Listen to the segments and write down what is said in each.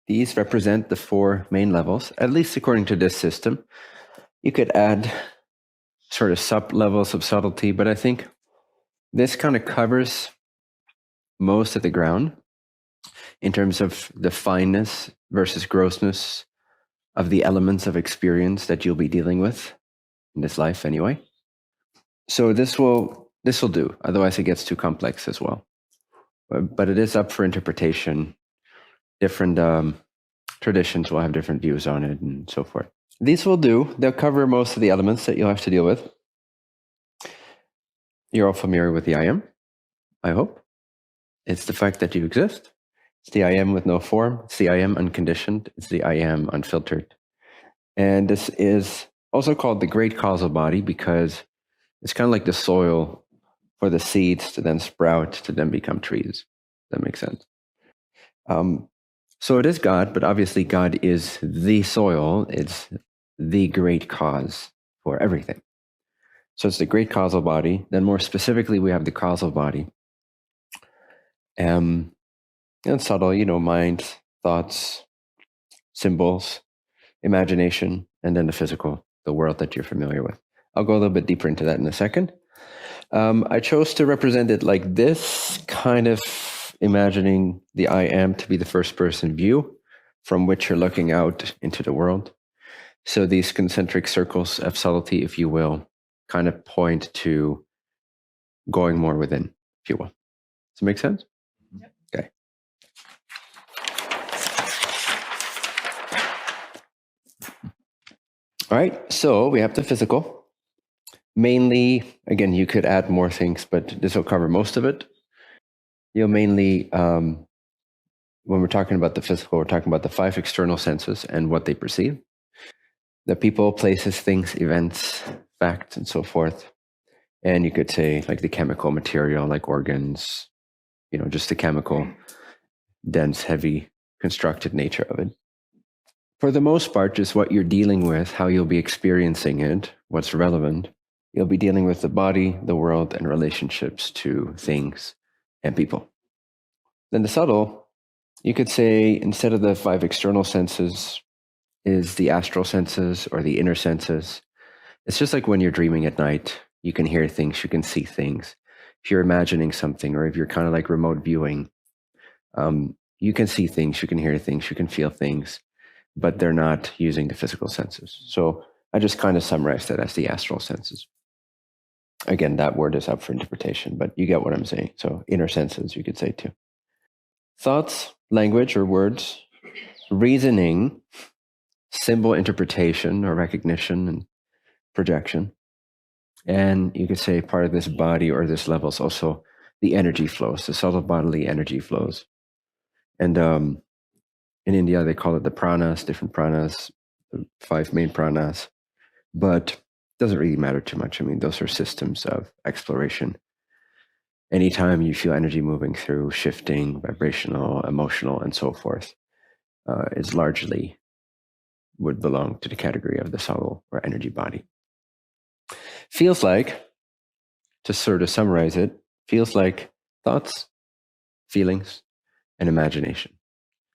These represent the 4 main levels, at least according to this system. You could add sort of sub-levels of subtlety, but I think this kind of covers most of the ground in terms of the fineness versus grossness of the elements of experience that you'll be dealing with in this life anyway. So this will do, otherwise it gets too complex as well. But it is up for interpretation. Different traditions will have different views on it and so forth. These will do. They'll cover most of the elements that you'll have to deal with. You're all familiar with the I am, I hope. It's the fact that you exist. It's the I am with no form. It's the I am unconditioned. It's the I am unfiltered. And this is also called the great causal body because it's kind of like the soil for the seeds to then sprout, to then become trees. That makes sense. So it is God, but obviously God is the soil. It's the great cause for everything. So it's the great causal body. Then more specifically, we have the causal body. And subtle, mind, thoughts, symbols, imagination, and then the physical, the world that you're familiar with. I'll go a little bit deeper into that in a second. I chose to represent it like this, kind of imagining the I am to be the first person view from which you're looking out into the world. So these concentric circles of subtlety, if you will, kind of point to going more within, if you will. Does it make sense? Yep. Okay. All right, so we have the physical. Mainly, again, you could add more things, but this will cover most of it. You'll mainly, when we're talking about the physical, we're talking about the 5 external senses and what they perceive. The people, places, things, events, facts, and so forth. And you could say like the chemical material, like organs, just the chemical, dense, heavy, constructed nature of it. For the most part, just what you're dealing with, how you'll be experiencing it, what's relevant. You'll be dealing with the body, the world, and relationships to things and people. Then the subtle, you could say, instead of the 5 external senses, is the astral senses or the inner senses. It's just like when you're dreaming at night, you can hear things, you can see things. If you're imagining something, or if you're kind of like remote viewing, you can see things, you can hear things, you can feel things, but they're not using the physical senses. So I just kind of summarized that as the astral senses. Again, that word is up for interpretation, but you get what I'm saying. So inner senses, you could say too. Thoughts, language or words, reasoning, symbol interpretation or recognition and projection. And you could say part of this body or this level is also the energy flows, the subtle bodily energy flows. And in India, they call it the pranas, different pranas, the 5 main pranas. But it doesn't really matter too much. I mean, those are systems of exploration. Anytime you feel energy moving through, shifting, vibrational, emotional, and so forth, is largely would belong to the category of the subtle or energy body. Feels like, to sort of summarize it, feels like thoughts, feelings, and imagination.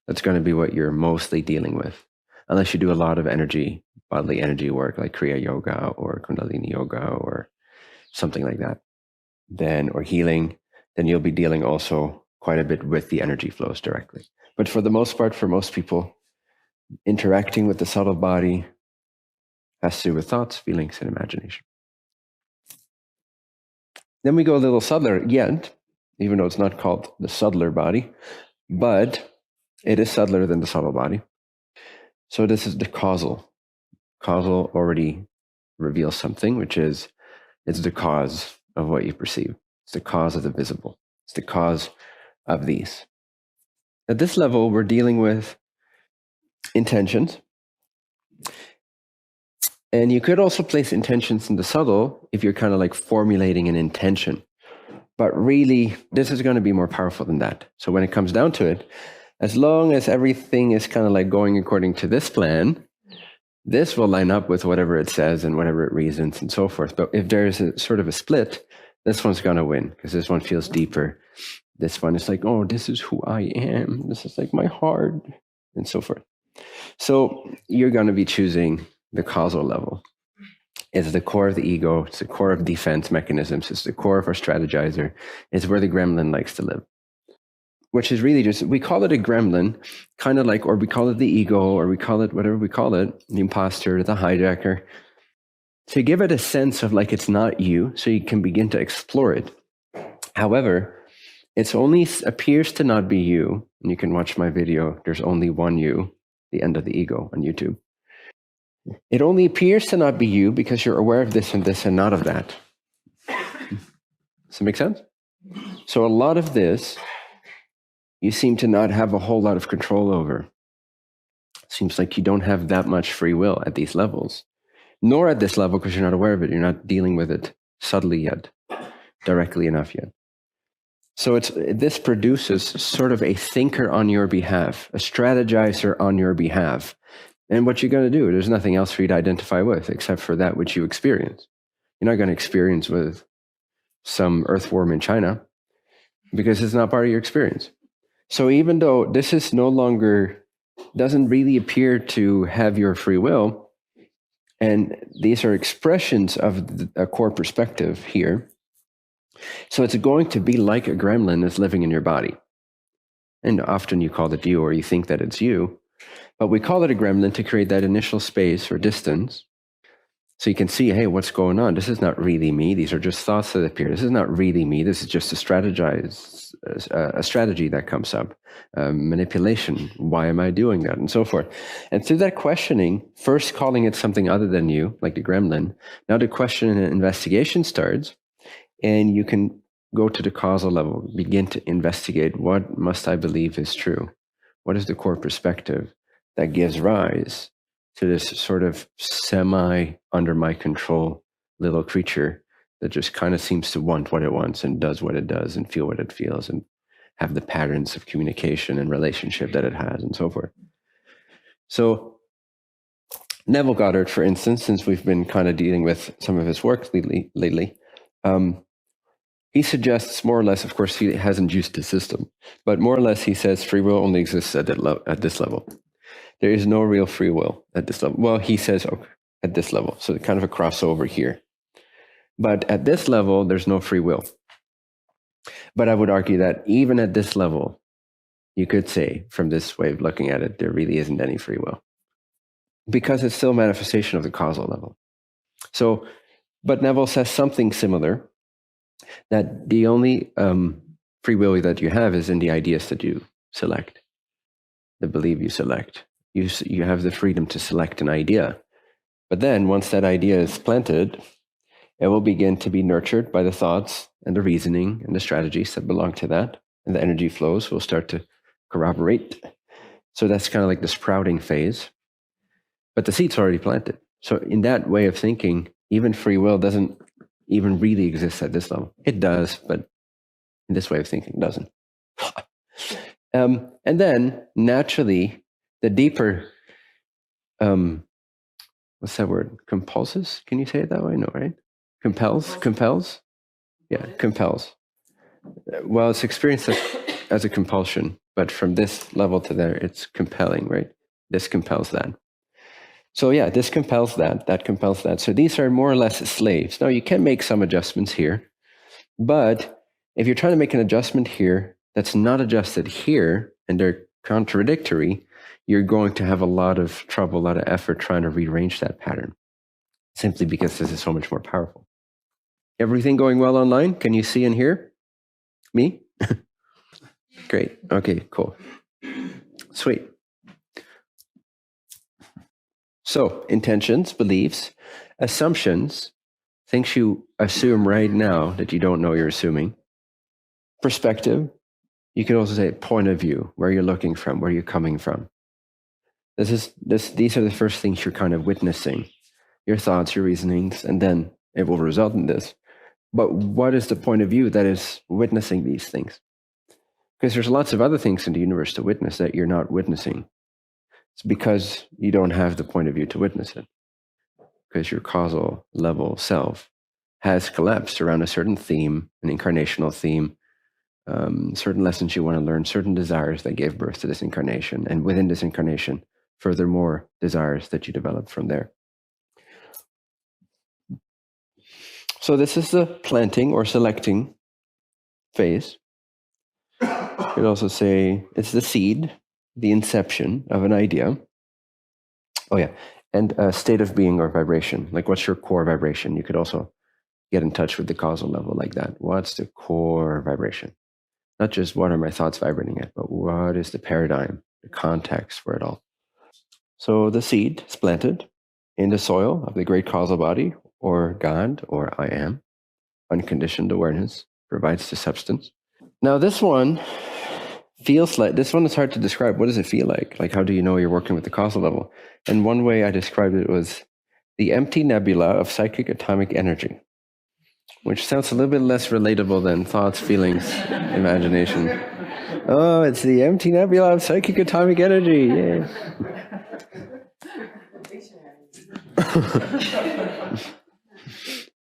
That's going to be what you're mostly dealing with, unless you do a lot of energy, bodily energy work like Kriya Yoga or Kundalini Yoga or something like that. Then, or healing, then you'll be dealing also quite a bit with the energy flows directly. But for the most part, for most people, interacting with the subtle body has to do with thoughts, feelings, and imagination. Then we go a little subtler yet, even though it's not called the subtler body, but it is subtler than the subtle body. So this is the causal. Causal already reveals something, which is it's the cause of what you perceive. It's the cause of the visible. It's the cause of these. At this level, we're dealing with intentions. And you could also place intentions in the subtle if you're kind of like formulating an intention. But really, this is going to be more powerful than that. So when it comes down to it, as long as everything is kind of like going according to this plan, this will line up with whatever it says and whatever it reasons and so forth. But if there's a sort of a split, this one's going to win because this one feels deeper. This one is like, oh, this is who I am. This is like my heart. and so forth. So you're going to be choosing the causal level. It's the core of the ego. It's the core of defense mechanisms. It's the core of our strategizer. It's where the gremlin likes to live, which is really just, we call it a gremlin, kind of like, or we call it the ego, or we call it whatever we call it, the imposter, the hijacker, to give it a sense of like it's not you, so you can begin to explore it. However, it only appears to not be you, and you can watch my video, There's Only One You, The End of the Ego on YouTube. It only appears to not be you because you're aware of this and not of that. Does that make sense? So a lot of this, you seem to not have a whole lot of control over. Seems like you don't have that much free will at these levels, nor at this level because you're not aware of it. You're not dealing with it subtly yet, directly enough yet. So this produces sort of a thinker on your behalf, a strategizer on your behalf. And what you're going to do, there's nothing else for you to identify with except for that which you experience. You're not going to experience with some earthworm in China because it's not part of your experience. So even though this is no longer, doesn't really appear to have your free will, and these are expressions of a core perspective here, so it's going to be like a gremlin that's living in your body. And often you call it you, or you think that it's you. But we call it a gremlin to create that initial space or distance. So you can see, hey, what's going on? This is not really me. These are just thoughts that appear. This is not really me. This is just a strategy that comes up. Manipulation. Why am I doing that? And so forth. And through that questioning, first calling it something other than you, like the gremlin, now the question and investigation starts, and you can go to the causal level, begin to investigate, what must I believe is true? What is the core perspective that gives rise to this sort of semi under my control little creature that just kind of seems to want what it wants and does what it does and feel what it feels and have the patterns of communication and relationship that it has and so forth. So Neville Goddard, for instance, since we've been kind of dealing with some of his work lately, he suggests more or less, of course, he hasn't used the system, but more or less he says free will only exists at this level. There is no real free will at this level. Well, he says at this level, so kind of a crossover here. But at this level, there's no free will. But I would argue that even at this level, you could say, from this way of looking at it, there really isn't any free will. Because it's still a manifestation of the causal level. So, but Neville says something similar, that the only free will that you have is in the ideas that you select, the belief you select. You have the freedom to select an idea. But then once that idea is planted, it will begin to be nurtured by the thoughts and the reasoning and the strategies that belong to that. And the energy flows will start to corroborate. So that's kind of like the sprouting phase. But the seed's already planted. So in that way of thinking, even free will doesn't even really exist at this level. It does, but in this way of thinking, it doesn't. And then naturally, the deeper, what's that word? Compulses? Can you say it that way? No, right? Compels? Yeah, compels. Well, it's experienced as a compulsion, but from this level to there, it's compelling, right? This compels that. So yeah, this compels that compels that. So these are more or less slaves. Now you can make some adjustments here, but if you're trying to make an adjustment here that's not adjusted here, and they're contradictory, you're going to have a lot of trouble, a lot of effort trying to rearrange that pattern, simply because this is so much more powerful. Everything going well online? Can you see and hear me? Great. Okay, cool. Sweet. So intentions, beliefs, assumptions, things you assume right now that you don't know you're assuming. Perspective, you could also say point of view, where you're looking from, where you're coming from. These are the first things you're kind of witnessing, your thoughts, your reasonings, and then it will result in this. But what is the point of view that is witnessing these things? Because there's lots of other things in the universe to witness that you're not witnessing. It's because you don't have the point of view to witness it. Because your causal level self has collapsed around a certain theme, an incarnational theme, certain lessons you want to learn, certain desires that gave birth to this incarnation, and within this incarnation, furthermore, desires that you develop from there. So this is the planting or selecting phase. You could also say it's the seed, the inception of an idea. Oh yeah, and a state of being or vibration. Like, what's your core vibration? You could also get in touch with the causal level like that. What's the core vibration? Not just what are my thoughts vibrating at, but what is the paradigm, the context for it all. So the seed is planted in the soil of the great causal body, or God, or I am. Unconditioned awareness provides the substance. Now this one feels like, this one is hard to describe. What does it feel like? Like, how do you know you're working with the causal level? And one way I described it was the empty nebula of psychic atomic energy, which sounds a little bit less relatable than thoughts, feelings, imagination. Oh, it's the empty nebula of psychic atomic energy. Yeah.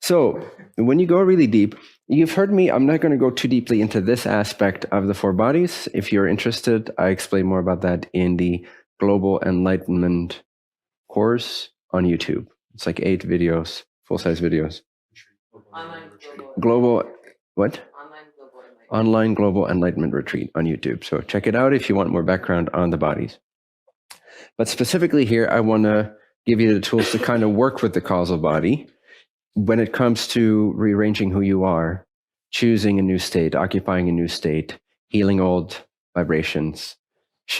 So when you go really deep, you've heard me, I'm not going to go too deeply into this aspect of the four bodies. If you're interested, I explain more about that in the Global Enlightenment course on YouTube. It's like 8 videos, full-size videos. Global, what? Online Global Enlightenment Retreat on YouTube. So check it out if you want more background on the bodies. But specifically here, I want to give you the tools to kind of work with the causal body when it comes to rearranging who you are, choosing a new state, occupying a new state, healing old vibrations,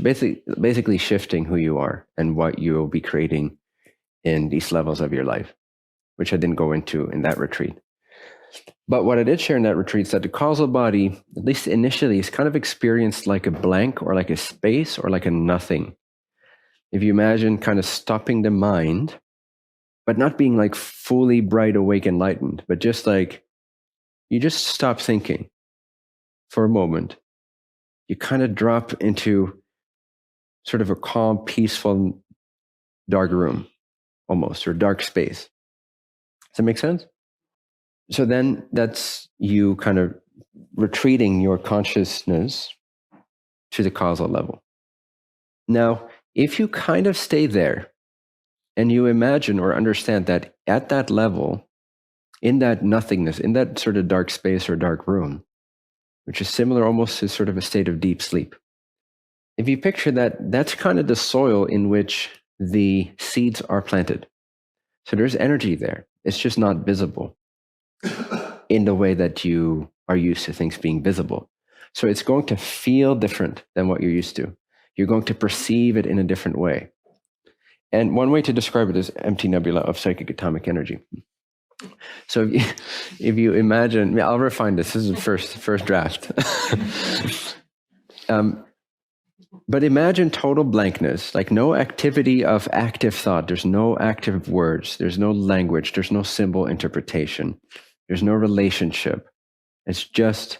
basically shifting who you are and what you'll be creating in these levels of your life, which I didn't go into in that retreat. But what I did share in that retreat is that the causal body, at least initially, is kind of experienced like a blank or like a space or like a nothing. If you imagine kind of stopping the mind, but not being like fully bright, awake, enlightened, but just like you just stop thinking for a moment. You kind of drop into sort of a calm, peaceful, dark room almost, or dark space. Does that make sense? So then that's you kind of retreating your consciousness to the causal level. Now, if you kind of stay there and you imagine or understand that at that level, in that nothingness, in that sort of dark space or dark room, which is similar almost to sort of a state of deep sleep. If you picture that, that's kind of the soil in which the seeds are planted. So there's energy there. It's just not visible in the way that you are used to things being visible. So it's going to feel different than what you're used to. You're going to perceive it in a different way. And one way to describe it is empty nebula of psychic atomic energy. So if you imagine, I'll refine this. This is the first draft. But imagine total blankness, like no activity of active thought. There's no active words. There's no language. There's no symbol interpretation. There's no relationship. It's just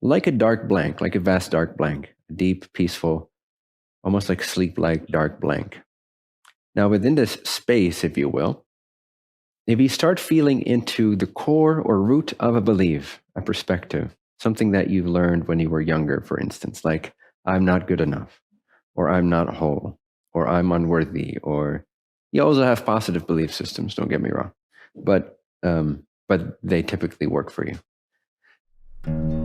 like a dark blank, like a vast dark blank, a deep, peaceful, almost like sleep-like dark blank. Now within this space, if you will, if you start feeling into the core or root of a belief, a perspective, something that you've learned when you were younger, for instance, like I'm not good enough, or I'm not whole, or I'm unworthy, or you also have positive belief systems, don't get me wrong, but they typically work for you.